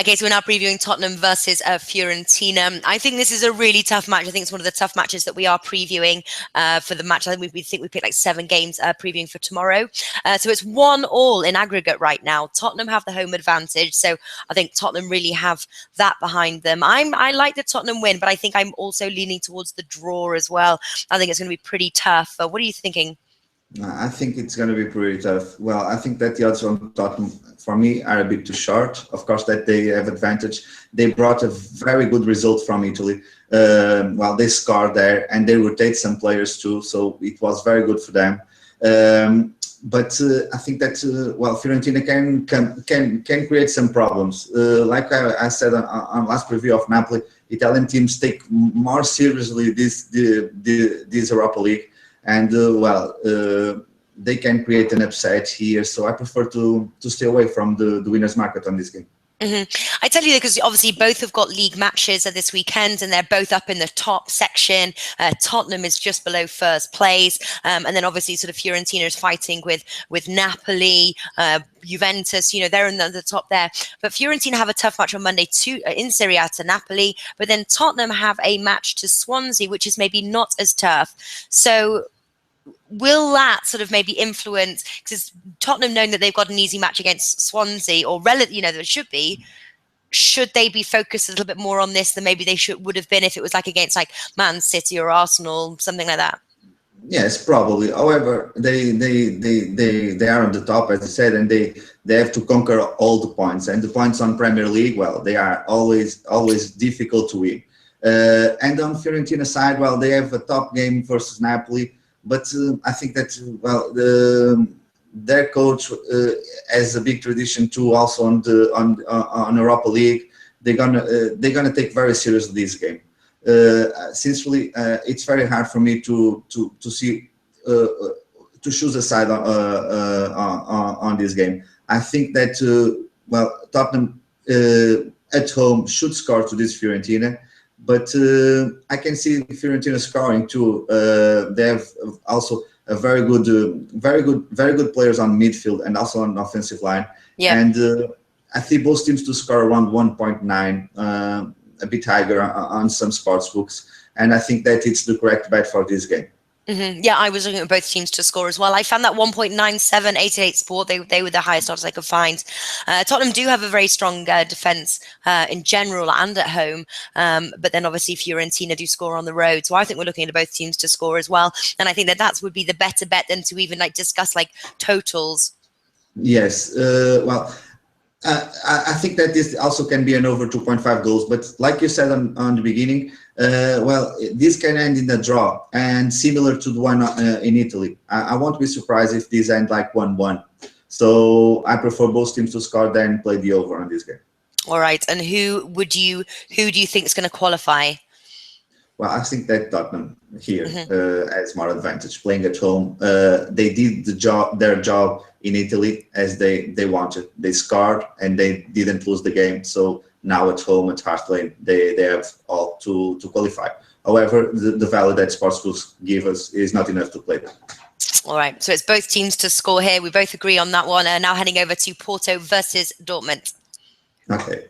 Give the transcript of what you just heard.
Okay, so we're now previewing Tottenham versus Fiorentina. I think this is a really tough match. I think it's one of the tough matches that we are previewing for the match. I think we picked like 7 games previewing for tomorrow. So it's 1-1 in aggregate right now. Tottenham have the home advantage, so I think Tottenham really have that behind them. I like the Tottenham win, but I think I'm also leaning towards the draw as well. I think it's going to be pretty tough. What are you thinking? I think it's going to be pretty tough. Well, I think that the odds on Tottenham, for me, are a bit too short. Of course, that they have advantage. They brought a very good result from Italy. Well, they scored there, and they rotate some players too, so it was very good for them. But I think that well, Fiorentina can create some problems. Like I said on last preview of Napoli, Italian teams take more seriously this Europa League. And they can create an upset here, so I prefer to stay away from the winner's market on this game. I tell you, because obviously both have got league matches this weekend, and they're both up in the top section. Tottenham is just below first place, and then obviously sort of Fiorentina is fighting with Napoli, Juventus. They're in the top there. But Fiorentina have a tough match on Monday in Serie A to Napoli, but then Tottenham have a match to Swansea, which is maybe not as tough. So will that sort of maybe influence, because Tottenham knowing that they've got an easy match against Swansea, or there should they be focused a little bit more on this than maybe they would have been if it was like against like Man City or Arsenal, something like that? Yes, probably. However, they are on the top, as I said, and they have to conquer all the points. And the points on Premier League, well, they are always difficult to win. And on Fiorentina side, well, they have a top game versus Napoli. But I think that their coach has a big tradition too. Also on Europa League, they're gonna take very seriously this game. Sincerely, it's very hard for me to see to choose a side on this game. I think that Tottenham at home should score to this Fiorentina. But I can see Fiorentina scoring too. They have also a very good players on midfield and also on offensive line. Yeah. And I think both teams to score around 1.9, a bit higher on some sports books. And I think that it's the correct bet for this game. Yeah, I was looking at both teams to score as well. I found that 1.97, 88 Sport, they were the highest odds I could find. Tottenham do have a very strong defence in general and at home, but then obviously Fiorentina do score on the road. So I think we're looking at both teams to score as well. And I think that would be the better bet than to even discuss totals. Yes, I think that this also can be an over 2.5 goals, but like you said on the beginning, this can end in a draw, and similar to the one in Italy. I won't be surprised if this ends like 1-1. So I prefer both teams to score than play the over on this game. All right, and who do you think is going to qualify? Well, I think that Tottenham here has more advantage playing at home. They did their job in Italy as they wanted. They scored and they didn't lose the game. So now at home at Hart Lane, they have all to qualify. However, the value that Sportsbook give us is not enough to play them. All right, so it's both teams to score here. We both agree on that one. Now heading over to Porto versus Dortmund. Okay.